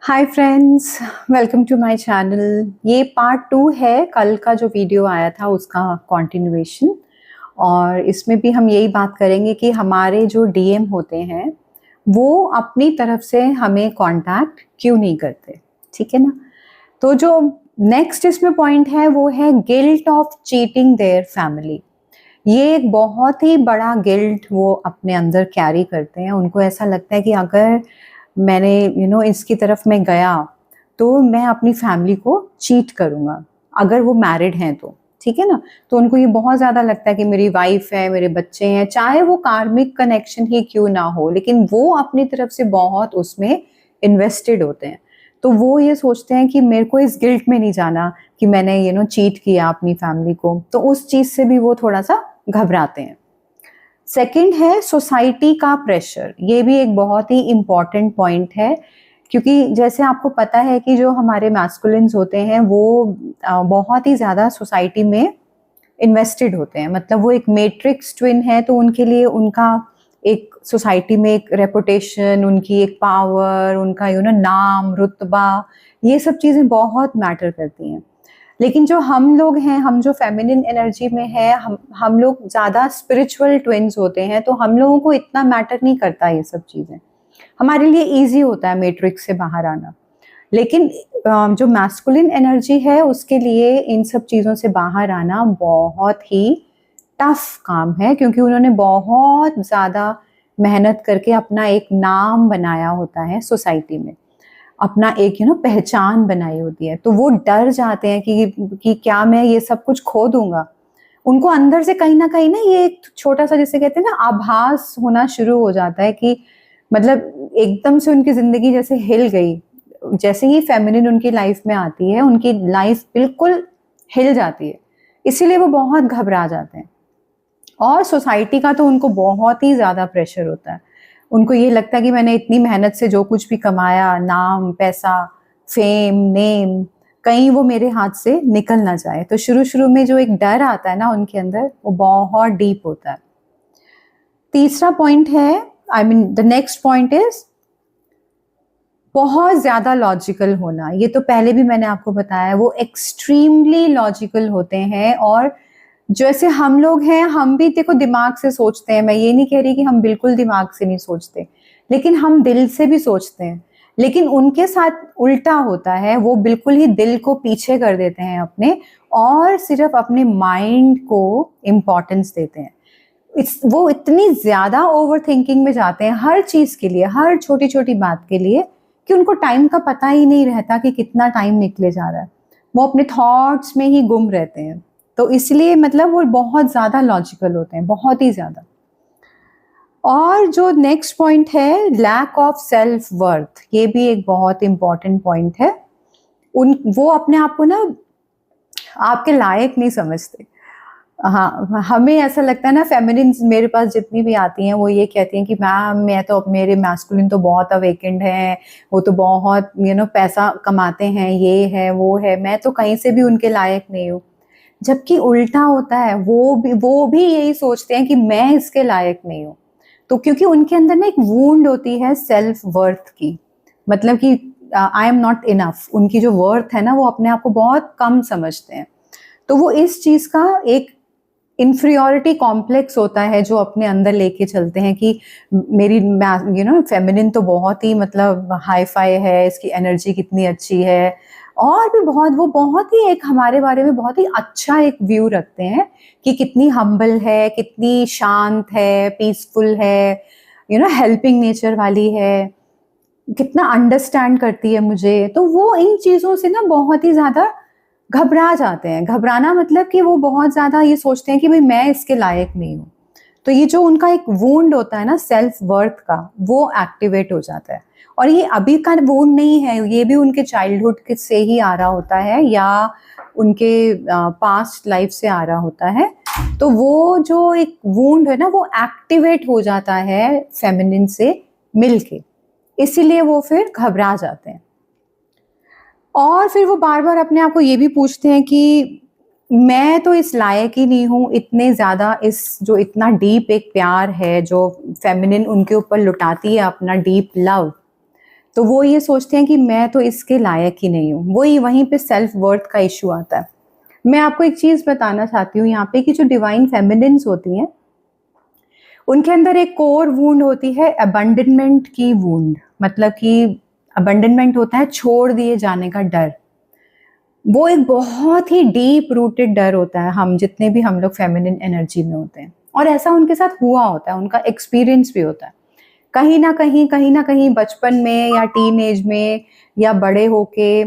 Hi friends, welcome to my channel. ये part 2 है। कल का जो वीडियो आया था उसका कंटिन्यूएशन। और इसमें भी हम यही बात करेंगे कि हमारे जो डीएम होते हैं वो अपनी तरफ से हमें कांटेक्ट क्यों नहीं करते। ठीक है ना। तो जो नेक्स्ट इसमें पॉइंट है वो है guilt of cheating their family. ये एक बहुत ही बड़ा गिल्ट वो अपने अंदर कैरी करते हैं। उनको ऐसा लगता है कि अगर मैंने इसकी तरफ मैं गया तो मैं अपनी फैमिली को चीट करूंगा, अगर वो मैरिड हैं तो। ठीक है ना। तो उनको ये बहुत ज़्यादा लगता है कि मेरी वाइफ है, मेरे बच्चे हैं, चाहे वो कार्मिक कनेक्शन ही क्यों ना हो, लेकिन वो अपनी तरफ से बहुत उसमें इन्वेस्टेड होते हैं। तो वो ये सोचते हैं कि मेरे को इस गिल्ट में नहीं जाना कि मैंने चीट किया अपनी फैमिली को। तो उस चीज़ से भी वो थोड़ा सा घबराते हैं। सेकंड है सोसाइटी का प्रेशर। ये भी एक बहुत ही इम्पॉर्टेंट पॉइंट है, क्योंकि जैसे आपको पता है कि जो हमारे मैस्कुलिन्स होते हैं वो बहुत ही ज़्यादा सोसाइटी में इन्वेस्टेड होते हैं। मतलब वो एक मैट्रिक्स ट्विन है, तो उनके लिए उनका एक सोसाइटी में एक रेपुटेशन, उनकी एक पावर, उनका नाम, रुतबा, ये सब चीज़ें बहुत मैटर करती हैं। लेकिन जो हम लोग हैं, हम जो फेमिनिन एनर्जी में है, हम लोग ज़्यादा स्पिरिचुअल ट्विन्स होते हैं, तो हम लोगों को इतना मैटर नहीं करता ये सब चीज़ें। हमारे लिए इजी होता है मैट्रिक्स से बाहर आना। लेकिन जो मैस्कुलिन एनर्जी है उसके लिए इन सब चीज़ों से बाहर आना बहुत ही टफ काम है, क्योंकि उन्होंने बहुत ज़्यादा मेहनत करके अपना एक नाम बनाया होता है सोसाइटी में, अपना एक पहचान बनाई होती है। तो वो डर जाते हैं कि क्या मैं ये सब कुछ खो दूंगा। उनको अंदर से कहीं ना ये एक छोटा सा, जिसे कहते हैं ना, आभास होना शुरू हो जाता है कि मतलब एकदम से उनकी जिंदगी जैसे हिल गई। जैसे ही फेमिनिन उनकी लाइफ में आती है, उनकी लाइफ बिल्कुल हिल जाती है। इसीलिए वो बहुत घबरा जाते हैं। और सोसाइटी का तो उनको बहुत ही ज़्यादा प्रेशर होता है। उनको ये लगता है कि मैंने इतनी मेहनत से जो कुछ भी कमाया, नाम, पैसा, फेम, नेम, कहीं वो मेरे हाथ से निकल ना जाए। तो शुरू शुरू में जो एक डर आता है ना उनके अंदर, वो बहुत डीप होता है। तीसरा पॉइंट है, द नेक्स्ट पॉइंट इज बहुत ज़्यादा लॉजिकल होना। ये तो पहले भी मैंने आपको बताया, वो एक्सट्रीमली लॉजिकल होते हैं। और जैसे हम लोग हैं, हम भी देखो दिमाग से सोचते हैं। मैं ये नहीं कह रही कि हम बिल्कुल दिमाग से नहीं सोचते, लेकिन हम दिल से भी सोचते हैं। लेकिन उनके साथ उल्टा होता है, वो बिल्कुल ही दिल को पीछे कर देते हैं अपने, और सिर्फ अपने माइंड को इम्पोर्टेंस देते हैं। वो इतनी ज़्यादा ओवर थिंकिंग में जाते हैं हर चीज़ के लिए, हर छोटी छोटी बात के लिए, कि उनको टाइम का पता ही नहीं रहता कि कितना टाइम निकले जा रहा है। वो अपने थॉट्स में ही गुम रहते हैं। तो इसलिए मतलब वो बहुत ज़्यादा लॉजिकल होते हैं, बहुत ही ज़्यादा। और जो नेक्स्ट पॉइंट है, लैक ऑफ सेल्फ वर्थ, ये भी एक बहुत इंपॉर्टेंट पॉइंट है। वो अपने आप को ना आपके लायक नहीं समझते। हाँ, हमें ऐसा लगता है ना, फेमिनिन मेरे पास जितनी भी आती हैं वो ये कहती हैं कि मैम, मैं तो, मेरे मैस्कुलिन तो बहुत अवेकेंड हैं, वो तो बहुत पैसा कमाते हैं, ये है वो है, मैं तो कहीं से भी उनके लायक नहीं हूँ। जबकि उल्टा होता है, वो भी यही सोचते हैं कि मैं इसके लायक नहीं हूँ। तो क्योंकि उनके अंदर ना एक वूंड होती है सेल्फ वर्थ की, मतलब कि आई एम नॉट इनफ। उनकी जो वर्थ है ना, वो अपने आप को बहुत कम समझते हैं। तो वो इस चीज का एक इन्फीरियोरिटी कॉम्प्लेक्स होता है जो अपने अंदर लेके चलते हैं कि मेरी फेमिनिन तो बहुत ही मतलब हाई फाई है, इसकी एनर्जी कितनी अच्छी है। और भी वो बहुत ही एक हमारे बारे में बहुत ही अच्छा एक व्यू रखते हैं कि कितनी हम्बल है, कितनी शांत है, पीसफुल है, हेल्पिंग नेचर वाली है, कितना अंडरस्टैंड करती है मुझे। तो वो इन चीज़ों से ना बहुत ही ज़्यादा घबरा जाते हैं। घबराना मतलब कि वो बहुत ज़्यादा ये सोचते हैं कि भाई मैं इसके लायक नहीं हूँ। तो ये जो उनका एक वूंड होता है ना सेल्फ वर्थ का, वो एक्टिवेट हो जाता है। और ये अभी का वूंड नहीं है, ये भी उनके चाइल्डहुड से ही आ रहा होता है, या उनके पास्ट लाइफ से आ रहा होता है। तो वो जो एक वूंड है ना, वो एक्टिवेट हो जाता है फेमिनिन से मिलके, इसीलिए वो फिर घबरा जाते हैं। और फिर वो बार बार अपने आप को ये भी पूछते हैं कि मैं तो इस लायक ही नहीं हूँ, इतने ज़्यादा इस जो इतना डीप एक प्यार है जो फेमिनिन उनके ऊपर लुटाती है, अपना डीप लव। तो वो ये सोचते हैं कि मैं तो इसके लायक ही नहीं हूँ। वहीं पे सेल्फ वर्थ का इशू आता है। मैं आपको एक चीज बताना चाहती हूँ यहाँ पे कि जो डिवाइन फेमिनिन्स होती हैं, उनके अंदर एक कोर वूंड होती है अबंडनमेंट की वूंड। मतलब कि अबंडनमेंट होता है छोड़ दिए जाने का डर। वो एक बहुत ही डीप रूटेड डर होता है हम जितने भी हम लोग फेमिनिन एनर्जी में होते हैं, और ऐसा उनके साथ हुआ होता है, उनका एक्सपीरियंस भी होता है। कहीं ना कहीं बचपन में या टीन एज में या बड़े होके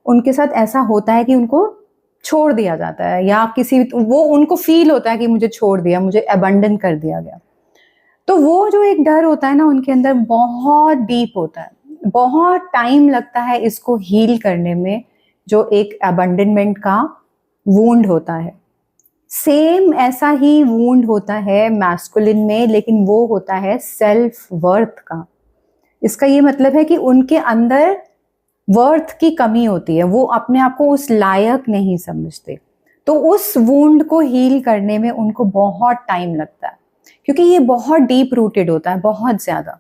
उनके साथ ऐसा होता है कि उनको छोड़ दिया जाता है, या किसी वो उनको फील होता है कि मुझे छोड़ दिया, मुझे अबंडन कर दिया गया। तो वो जो एक डर होता है ना उनके अंदर, बहुत डीप होता है, बहुत टाइम लगता है इसको हील करने में, जो एक अबंडनमेंट का वूंड होता है। सेम ऐसा ही वूंड होता है मैस्कुलिन में, लेकिन वो होता है सेल्फ वर्थ का। इसका ये मतलब है कि उनके अंदर वर्थ की कमी होती है, वो अपने आप को उस लायक नहीं समझते। तो उस वूंड को हील करने में उनको बहुत टाइम लगता है, क्योंकि ये बहुत डीप रूटेड होता है, बहुत ज्यादा।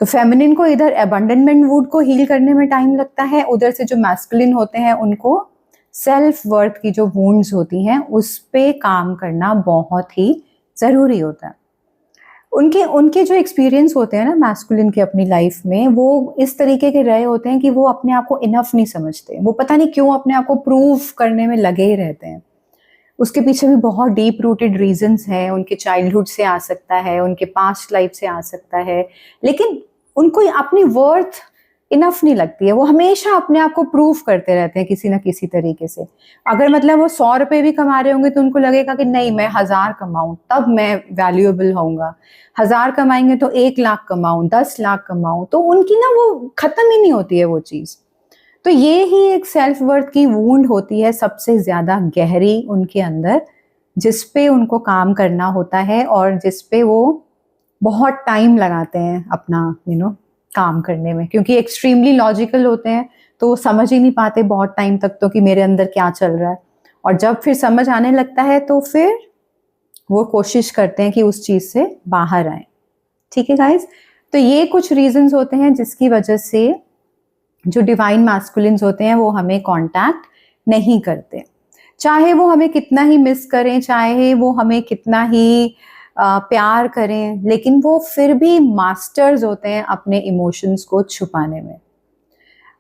तो फेमिनिन को इधर अबंडनमेंट वूंड को हील करने में टाइम लगता है, उधर से जो मैस्कुलिन होते हैं उनको सेल्फ वर्थ की जो वूंड्स होती हैं उस पे काम करना बहुत ही जरूरी होता है। उनके उनके जो एक्सपीरियंस होते हैं ना मैस्कुलिन के अपनी लाइफ में, वो इस तरीके के रहे होते हैं कि वो अपने आप को इनफ नहीं समझते। वो पता नहीं क्यों अपने आप को प्रूव करने में लगे ही रहते हैं। उसके पीछे भी बहुत डीप रूटेड रीजंस हैं। उनके चाइल्डहुड से आ सकता है, उनके पास्ट लाइफ से आ सकता है, लेकिन उनको अपनी वर्थ इनफ नहीं लगती है। वो हमेशा अपने आप को प्रूव करते रहते हैं किसी ना किसी तरीके से। अगर मतलब वो 100 रुपए भी कमा रहे होंगे तो उनको लगेगा कि नहीं, मैं 1000 कमाऊं तब मैं वैल्यूएबल होऊंगा। 1000 कमाएंगे तो 1 लाख कमाऊं, 10 लाख कमाऊं, तो उनकी ना वो खत्म ही नहीं होती है वो चीज। तो ये ही एक सेल्फ वर्थ की वूंड होती है सबसे ज्यादा गहरी उनके अंदर, जिस पे उनको काम करना होता है और जिस पे वो बहुत टाइम लगाते हैं अपना काम करने में, क्योंकि एक्सट्रीमली लॉजिकल होते हैं। तो वो समझ ही नहीं पाते बहुत टाइम तक तो कि मेरे अंदर क्या चल रहा है। और जब फिर समझ आने लगता है तो फिर वो कोशिश करते हैं कि उस चीज से बाहर आए। ठीक है गाइस, तो ये कुछ रीजंस होते हैं जिसकी वजह से जो डिवाइन मैस्कुलिन्स होते हैं वो हमें कांटेक्ट नहीं करते। चाहे वो हमें कितना ही मिस करें, चाहे वो हमें कितना ही प्यार करें, लेकिन वो फिर भी मास्टर्स होते हैं अपने इमोशंस को छुपाने में।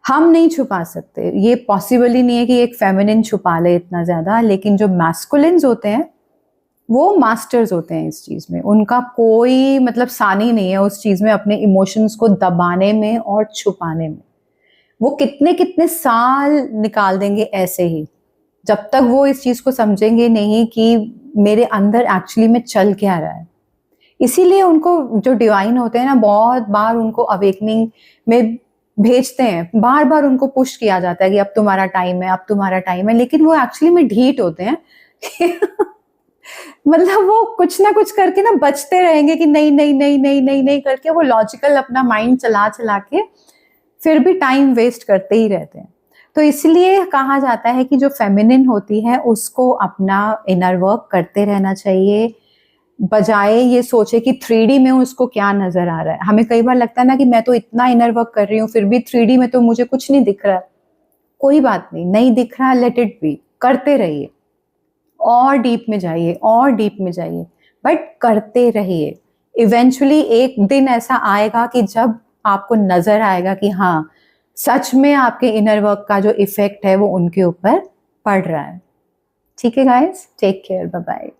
हम नहीं छुपा सकते, ये पॉसिबल ही नहीं है कि एक फेमिनिन छुपा ले इतना ज्यादा, लेकिन जो मैस्कुलिन्स होते हैं वो मास्टर्स होते हैं इस चीज में। उनका कोई मतलब सानी नहीं है उस चीज में, अपने इमोशंस को दबाने में और छुपाने में। वो कितने कितने साल निकाल देंगे ऐसे ही, जब तक वो इस चीज को समझेंगे नहीं कि मेरे अंदर एक्चुअली में चल क्या रहा है। इसीलिए उनको जो डिवाइन होते हैं ना, बहुत बार उनको अवेकनिंग में भेजते हैं, बार बार उनको पुश किया जाता है कि अब तुम्हारा टाइम है, अब तुम्हारा टाइम है, लेकिन वो एक्चुअली में ढीठ होते हैं मतलब वो कुछ ना कुछ करके ना बचते रहेंगे कि नहीं नहीं नहीं नहीं नहीं नहीं करके, वो लॉजिकल अपना माइंड चला चला के फिर भी टाइम वेस्ट करते ही रहते हैं। तो इसलिए कहा जाता है कि जो फेमिनिन होती है उसको अपना इनर वर्क करते रहना चाहिए, बजाय ये सोचे कि 3D में उसको क्या नजर आ रहा है। हमें कई बार लगता है ना कि मैं तो इतना इनर वर्क कर रही हूँ फिर भी 3D में तो मुझे कुछ नहीं दिख रहा है। कोई बात नहीं, नहीं दिख रहा, लेट इट बी, करते रहिए, और डीप में जाइए और डीप में जाइए, बट करते रहिए। इवेंचुअली एक दिन ऐसा आएगा कि जब आपको नजर आएगा कि हाँ, सच में आपके इनर वर्क का जो इफेक्ट है वो उनके ऊपर पड़ रहा है। ठीक है guys, take care, bye bye.